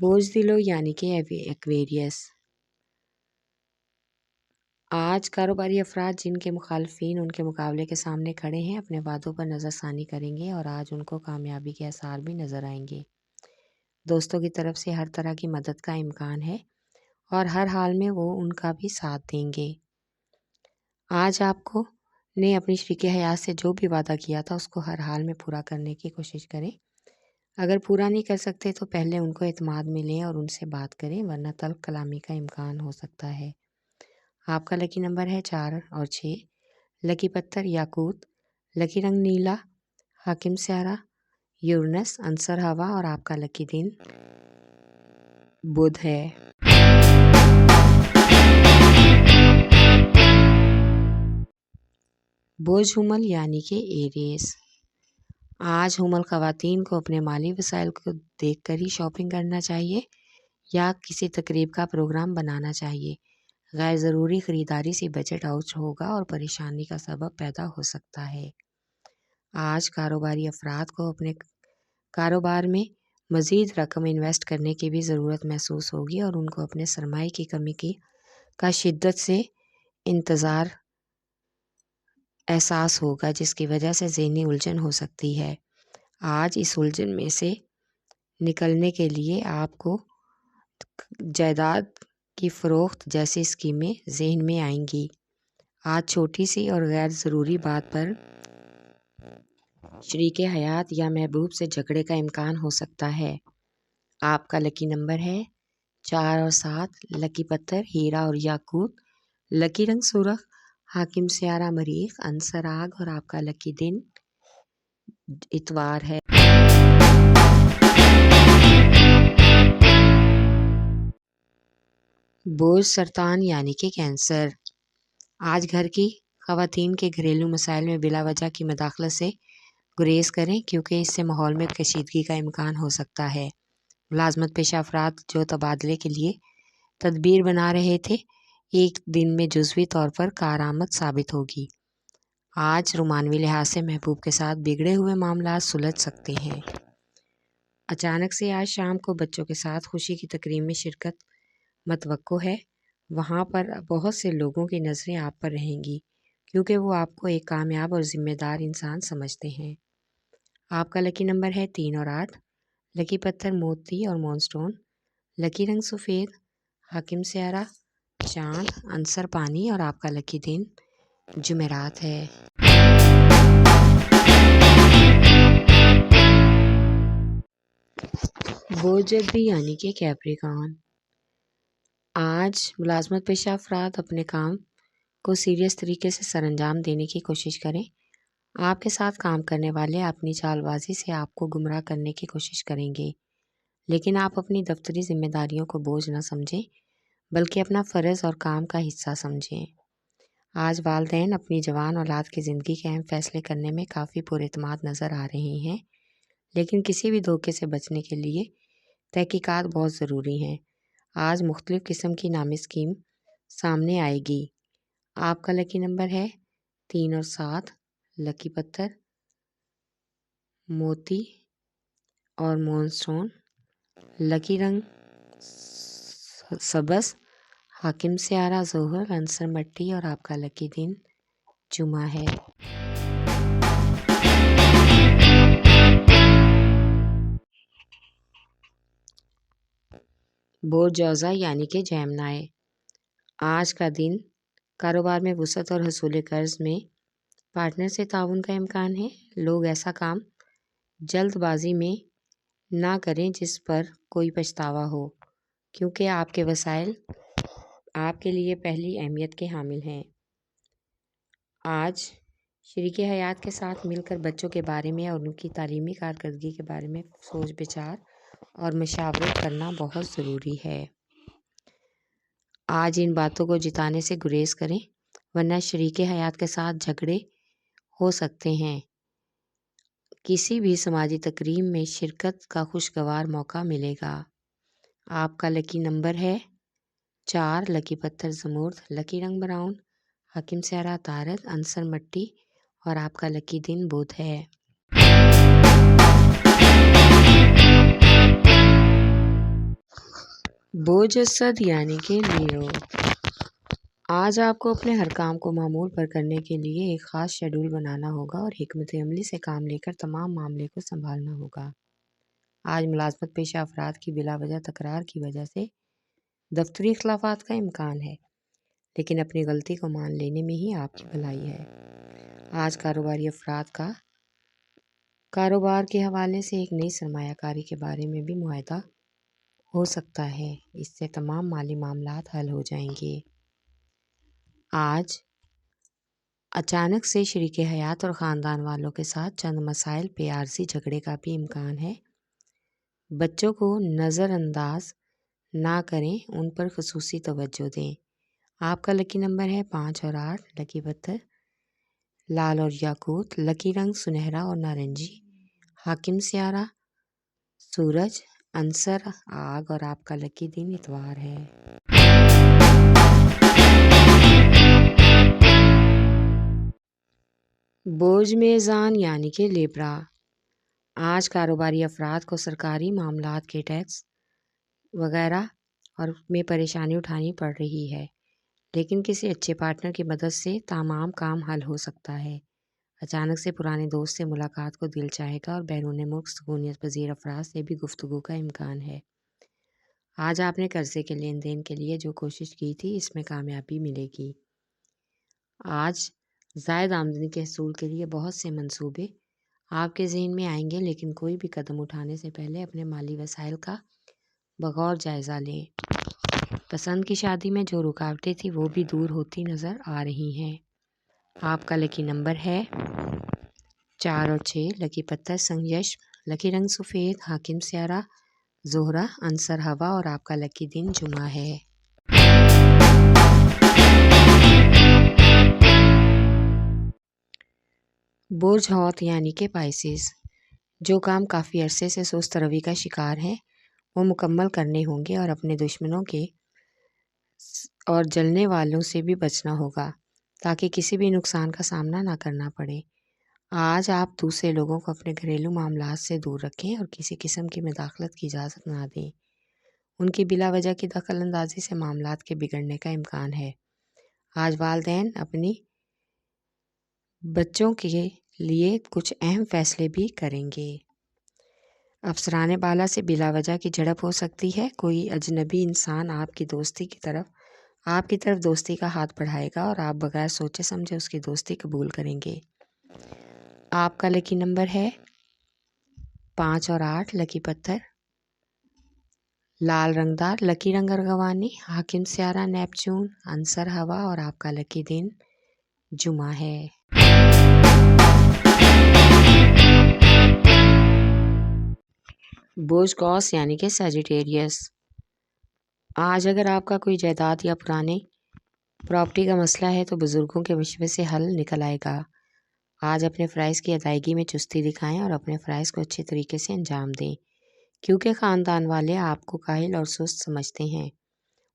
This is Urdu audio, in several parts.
بوزدلو یعنی کہ ایکویریس۔ آج کاروباری افراد جن کے مخالفین ان کے مقابلے کے سامنے کھڑے ہیں اپنے وعدوں پر نظر ثانی کریں گے اور آج ان کو کامیابی کے آثار بھی نظر آئیں گے۔ دوستوں کی طرف سے ہر طرح کی مدد کا امکان ہے اور ہر حال میں وہ ان کا بھی ساتھ دیں گے۔ آج آپ کو نے اپنی شریک حیات سے جو بھی وعدہ کیا تھا اس کو ہر حال میں پورا کرنے کی کوشش کریں۔ اگر پورا نہیں کر سکتے تو پہلے ان کو اعتماد میں لیں اور ان سے بات کریں، ورنہ تلخ کلامی کا امکان ہو سکتا ہے۔ آپ کا لکی نمبر ہے 4 اور 6۔ لکی پتھر یاقوت، لکی رنگ نیلا، حاکم سیارہ یورنس، عنصر ہوا اور آپ کا لکی دن بدھ ہے۔ بوجھ حمل یعنی کہ ایریس۔ آج حمل خواتین کو اپنے مالی وسائل کو دیکھ کر ہی شاپنگ کرنا چاہیے یا کسی تقریب کا پروگرام بنانا چاہیے۔ غیر ضروری خریداری سے بجٹ آؤٹ ہوگا اور پریشانی کا سبب پیدا ہو سکتا ہے۔ آج کاروباری افراد کو اپنے کاروبار میں مزید رقم انویسٹ کرنے کی بھی ضرورت محسوس ہوگی اور ان کو اپنے سرمایہ کی کمی کا شدت سے انتظار احساس ہوگا، جس کی وجہ سے ذہنی الجھن ہو سکتی ہے۔ آج اس الجھن میں سے نکلنے کے لیے آپ کو جائیداد کی فروخت جیسی اسکیمیں ذہن میں آئیں گی۔ آج چھوٹی سی اور غیر ضروری بات پر شریک حیات یا محبوب سے جھگڑے کا امکان ہو سکتا ہے۔ آپ کا لکی نمبر ہے 4 اور 7۔ لکی پتھر ہیرا اور یاقوت، لکی رنگ سرخ، حاکم سیارہ مریخ، عنصر آگ اور آپ کا لکی دن اتوار ہے۔ بوجھ سرطان یعنی کہ کینسر۔ آج گھر کی خواتین کے گھریلو مسائل میں بلا وجہ کی مداخلت سے گریز کریں، کیونکہ اس سے ماحول میں کشیدگی کا امکان ہو سکتا ہے۔ ملازمت پیشہ افراد جو تبادلے کے لیے تدبیر بنا رہے تھے، ایک دن میں جزوی طور پر کارآمد ثابت ہوگی۔ آج رومانوی لحاظ سے محبوب کے ساتھ بگڑے ہوئے معاملات سلجھ سکتے ہیں۔ اچانک سے آج شام کو بچوں کے ساتھ خوشی کی تقریب میں شرکت متوقع ہے۔ وہاں پر بہت سے لوگوں کی نظریں آپ پر رہیں گی، کیونکہ وہ آپ کو ایک کامیاب اور ذمہ دار انسان سمجھتے ہیں۔ آپ کا لکی نمبر ہے 3 اور 8۔ لکی پتھر موتی اور مون سٹون، لکی رنگ سفید، حاکم سیارہ چاند، عنصر پانی اور آپ کا لکی دن جمعرات ہے۔ بوجدی یعنی کہ کیپریکان۔ آج ملازمت پیشہ افراد اپنے کام کو سیریس طریقے سے سر انجام دینے کی کوشش کریں۔ آپ کے ساتھ کام کرنے والے اپنی چال بازی سے آپ کو گمراہ کرنے کی کوشش کریں گے، لیکن آپ اپنی دفتری ذمہ داریوں کو بوجھ نہ سمجھیں بلکہ اپنا فرض اور کام کا حصہ سمجھیں۔ آج والدین اپنی جوان اولاد کی زندگی کے اہم فیصلے کرنے میں کافی پر اعتماد نظر آ رہے ہیں، لیکن کسی بھی دھوکے سے بچنے کے لیے تحقیقات بہت ضروری ہیں۔ آج مختلف قسم کی نامی اسکیم سامنے آئے گی۔ آپ کا لکی نمبر ہے 3 اور 7۔ لکی پتھر موتی اور مون سٹون، لکی رنگ سبز، حاکم سیارہ زحل، عنصر مٹی اور آپ کا لکی دن جمعہ ہے۔ بوجھ جوزا یعنی کہ جیمنائے۔ آج کا دن کاروبار میں وسعت اور حصول قرض میں پارٹنر سے تعاون کا امکان ہے۔ لوگ ایسا کام جلد بازی میں نہ کریں جس پر کوئی پچھتاوا ہو، کیونکہ آپ کے وسائل آپ کے لیے پہلی اہمیت کے حامل ہیں۔ آج شریک حیات کے ساتھ مل کر بچوں کے بارے میں اور ان کی تعلیمی کارکردگی کے بارے میں سوچ بچار اور مشاورت کرنا بہت ضروری ہے۔ آج ان باتوں کو جتانے سے گریز کریں، ورنہ شریک حیات کے ساتھ جھگڑے ہو سکتے ہیں۔ کسی بھی سماجی تقریب میں شرکت کا خوشگوار موقع ملے گا۔ آپ کا لکی نمبر ہے 4۔ لکی پتھر زمرد، لکی رنگ براؤن، حاکم سیارہ طارد، عنصر مٹی اور آپ کا لکی دن بدھ ہے۔ بوجھ اسد یعنی کہ لیو، آج آپ کو اپنے ہر کام کو معمول پر کرنے کے لیے ایک خاص شیڈول بنانا ہوگا اور حکمت عملی سے کام لے کر تمام معاملے کو سنبھالنا ہوگا۔ آج ملازمت پیشہ افراد کی بلا وجہ تکرار کی وجہ سے دفتری اختلافات کا امکان ہے، لیکن اپنی غلطی کو مان لینے میں ہی آپ کی بھلائی ہے۔ آج کاروباری افراد کا کاروبار کے حوالے سے ایک نئی سرمایہ کاری کے بارے میں بھی معاہدہ ہو سکتا ہے، اس سے تمام مالی معاملات حل ہو جائیں گے۔ آج اچانک سے شریک حیات اور خاندان والوں کے ساتھ چند مسائل پہ عارضی جھگڑے کا بھی امکان ہے۔ بچوں کو نظر انداز نہ کریں، ان پر خصوصی توجہ دیں۔ آپ کا لکی نمبر ہے 5 اور 8، لکی پتھر لال اور یاقوت، لکی رنگ سنہرا اور نارنجی، حاکم سیارہ سورج، عنصر آگ اور آپ کا لکی دن اتوار ہے۔ بوجھ میزان یعنی کہ لیبرا، آج کاروباری افراد کو سرکاری معاملات کے ٹیکس وغیرہ اور میں پریشانی اٹھانی پڑ رہی ہے، لیکن کسی اچھے پارٹنر کی مدد سے تمام کام حل ہو سکتا ہے۔ اچانک سے پرانے دوست سے ملاقات کو دل چاہے گا اور بیرون ملک سکونیت پذیر افراد سے بھی گفتگو کا امکان ہے۔ آج آپ نے قرضے کے لین دین کے لیے جو کوشش کی تھی، اس میں کامیابی ملے گی۔ آج زائد آمدنی کے حصول کے لیے بہت سے منصوبے آپ کے ذہن میں آئیں گے، لیکن کوئی بھی قدم اٹھانے سے پہلے اپنے مالی وسائل کا بغور جائزہ لیں۔ پسند کی شادی میں جو رکاوٹیں تھیں وہ بھی دور ہوتی نظر آ رہی ہیں۔ آپ کا لکی نمبر ہے 4 اور 6، لکی پتھر سنگیش، لکی رنگ سفید، حاکم سیارہ زہرہ، عنصر ہوا اور آپ کا لکی دن جمعہ ہے۔ بوجھ حوت یعنی کہ پائسز، جو کام کافی عرصے سے سست روی کا شکار ہیں وہ مکمل کرنے ہوں گے اور اپنے دشمنوں کے اور جلنے والوں سے بھی بچنا ہوگا تاکہ کسی بھی نقصان کا سامنا نہ کرنا پڑے۔ آج آپ دوسرے لوگوں کو اپنے گھریلو معاملات سے دور رکھیں اور کسی قسم کی مداخلت کی اجازت نہ دیں۔ ان کی بلا وجہ کی دخل اندازی سے معاملات کے بگڑنے کا امکان ہے۔ آج والدین اپنی بچوں کے لیے کچھ اہم فیصلے بھی کریں گے۔ افسران بالا سے بلا وجہ کی جھڑپ ہو سکتی ہے۔ کوئی اجنبی انسان آپ کی طرف دوستی کا ہاتھ بڑھائے گا اور آپ بغیر سوچے سمجھے اس کی دوستی قبول کریں گے۔ آپ کا لکی نمبر ہے 5 اور 8، لکی پتھر لال رنگدار، لکی رنگ ارغوانی، حاکم سیارہ نیپچون، عنصر ہوا اور آپ کا لکی دن جمعہ ہے۔ بوجھ قوس یعنی کہ سیجیٹیریس، آج اگر آپ کا کوئی جائیداد یا پرانے پراپرٹی کا مسئلہ ہے تو بزرگوں کے مشورے سے حل نکل آئے گا۔ آج اپنے فرائض کی ادائیگی میں چستی دکھائیں اور اپنے فرائض کو اچھے طریقے سے انجام دیں، کیونکہ خاندان والے آپ کو کاہل اور سست سمجھتے ہیں۔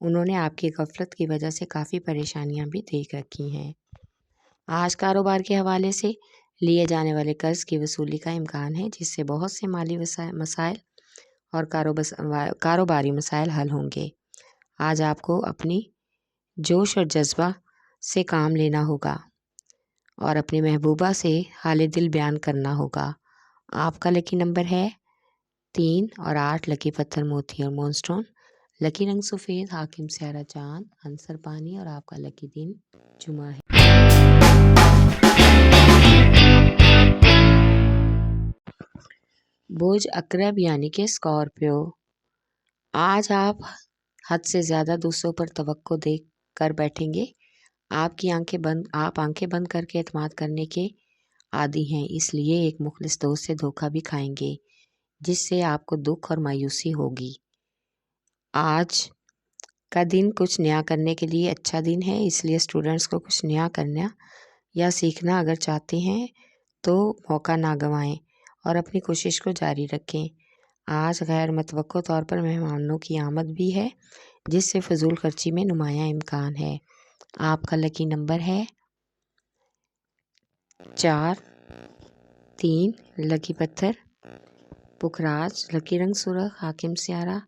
انہوں نے آپ کی غفلت کی وجہ سے کافی پریشانیاں بھی دیکھ رکھی ہیں۔ آج کاروبار کے حوالے سے لیے جانے والے قرض کی وصولی کا امکان ہے، جس سے بہت سے مالی مسائل اور کاروباری مسائل حل ہوں گے۔ آج آپ کو اپنی جوش اور جذبہ سے کام لینا ہوگا اور اپنی محبوبہ سے حال دل بیان کرنا ہوگا۔ آپ کا لکی نمبر ہے 3 اور 8، لکی پتھر موتی اور مون سٹون، لکی رنگ سفید، حاکم سیارہ چاند، عنصر پانی اور آپ کا لکی دن جمعہ ہے۔ بوجھ عقرب یعنی کہ اسکارپیو، آج آپ حد سے زیادہ دوسروں پر توقع دے کر بیٹھیں گے۔ آپ آنکھیں بند کر کے اعتماد کرنے کے عادی ہیں، اس لیے ایک مخلص دوست سے دھوکہ بھی کھائیں گے جس سے آپ کو دکھ اور مایوسی ہوگی۔ آج کا دن کچھ نیا کرنے کے لیے اچھا دن ہے، اس لیے اسٹوڈنٹس کو کچھ نیا کرنا یا سیکھنا اگر چاہتے ہیں تو موقع نہ گنوائیں اور اپنی کوشش کو جاری رکھیں۔ آج غیر متوقع طور پر مہمانوں کی آمد بھی ہے، جس سے فضول خرچی میں نمایاں امکان ہے۔ آپ کا لکی نمبر ہے 4، 3، لکی پتھر پکھراج، لکی رنگ سرخ، حاکم سیارہ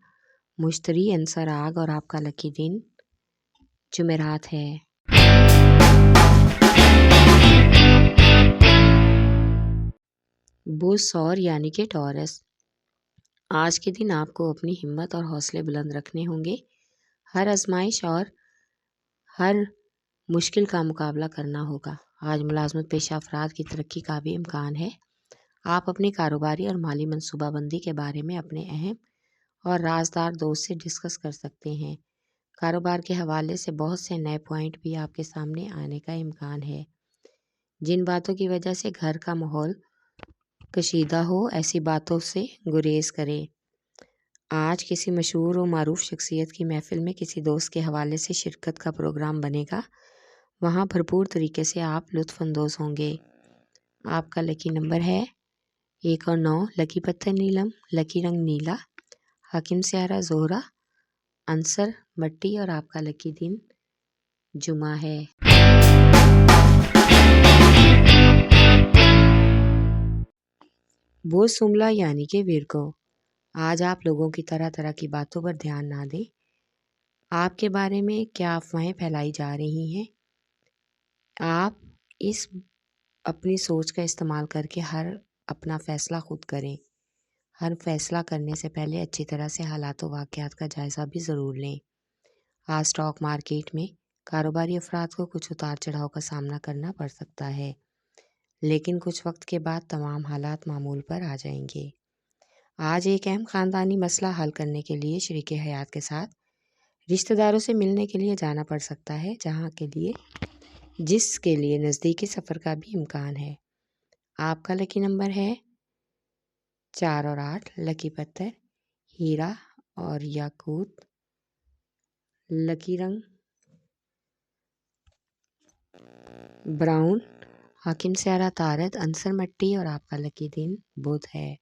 مشتری عنصر آگ اور آپ کا لکی دن جمعرات ہے۔ بوز سور یعنی کہ ٹورس، آج کے دن آپ کو اپنی ہمت اور حوصلے بلند رکھنے ہوں گے۔ ہر آزمائش اور ہر مشکل کا مقابلہ کرنا ہوگا۔ آج ملازمت پیشہ افراد کی ترقی کا بھی امکان ہے۔ آپ اپنی کاروباری اور مالی منصوبہ بندی کے بارے میں اپنے اہم اور رازدار دوست سے ڈسکس کر سکتے ہیں۔ کاروبار کے حوالے سے بہت سے نئے پوائنٹ بھی آپ کے سامنے آنے کا امکان ہے۔ جن باتوں کی وجہ سے گھر کا ماحول کشیدہ ہو، ایسی باتوں سے گریز کریں۔ آج کسی مشہور و معروف شخصیت کی محفل میں کسی دوست کے حوالے سے شرکت کا پروگرام بنے گا۔ وہاں بھرپور طریقے سے آپ لطف اندوز ہوں گے۔ آپ کا لکی نمبر ہے 1 اور 9، لکی پتھر نیلم، لکی رنگ نیلا، حاکم سیارہ زہرہ، عنصر مٹی اور آپ کا لکی دن جمعہ ہے۔ بوز سملا یعنی کہ ویرگو، آج آپ لوگوں کی طرح طرح کی باتوں پر دھیان نہ دیں۔ آپ کے بارے میں کیا افواہیں پھیلائی جا رہی ہیں، آپ اس اپنی سوچ کا استعمال کر کے اپنا فیصلہ خود کریں۔ ہر فیصلہ کرنے سے پہلے اچھی طرح سے حالات و واقعات کا جائزہ بھی ضرور لیں۔ آج اسٹاک مارکیٹ میں کاروباری افراد کو کچھ اتار چڑھاؤ کا سامنا کرنا پڑ سکتا ہے، لیکن کچھ وقت کے بعد تمام حالات معمول پر آ جائیں گے۔ آج ایک اہم خاندانی مسئلہ حل کرنے کے لیے شریک حیات کے ساتھ رشتہ داروں سے ملنے کے لیے جانا پڑ سکتا ہے، جس کے لیے نزدیکی سفر کا بھی امکان ہے۔ آپ کا لکی نمبر ہے 4 اور 8، لکی پتھر ہیرا اور یاقوت، لکی رنگ براؤن، حاکم سیارہ طارد، عنصر مٹی اور آپ کا لکی دن بدھ ہے۔